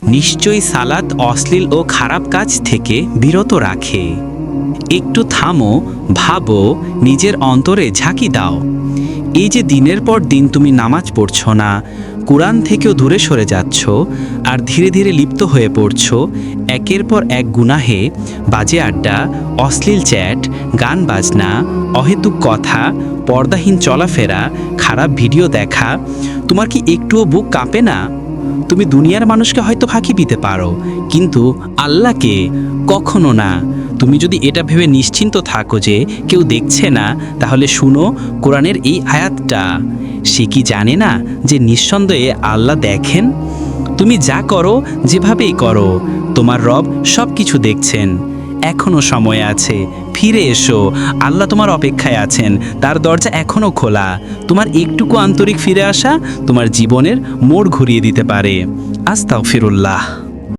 নিশ্চয়ই সালাত অশ্লীল ও খারাপ কাজ থেকে বিরত রাখে। একটু থামো, ভাবো, নিজের অন্তরে ঝাঁকি দাও। এই যে দিনের পর দিন তুমি নামাজ পড়ছো না, কোরআন থেকেও দূরে সরে যাচ্ছ, আর ধীরে ধীরে লিপ্ত হয়ে পড়ছো একের পর এক গুনাহে, বাজে আড্ডা, অশ্লীল চ্যাট, গান বাজনা, অহেতুক কথা, পর্দাহীন চলাফেরা, খারাপ ভিডিও দেখা, তোমার কি একটুও বুক কাঁপে না? তুমি দুনিয়ার মানুষকে হয়তো ফাঁকি দিতে পারো, কিন্তু আল্লাহকে কখনো না। তুমি যদি এটা ভেবে নিশ্চিন্ত থাকো যে কেউ দেখছে না, তাহলে শুনো কোরআনের এই আয়াতটা। সে কি জানে না যে নিঃসন্দেহে আল্লাহ দেখেন? তুমি যা করো, যেভাবেই করো, তোমার রব সব কিছু দেখছেন। এখনো সময় আছে, ফিরে এসো। আল্লাহ তোমার অপেক্ষায় আছেন, তার দরজা এখনো খোলা। তোমার একটুকু আন্তরিক ফিরে আসা তোমার জীবনের মোড় ঘুরিয়ে দিতে পারে। আস্তাগফিরুল্লাহ।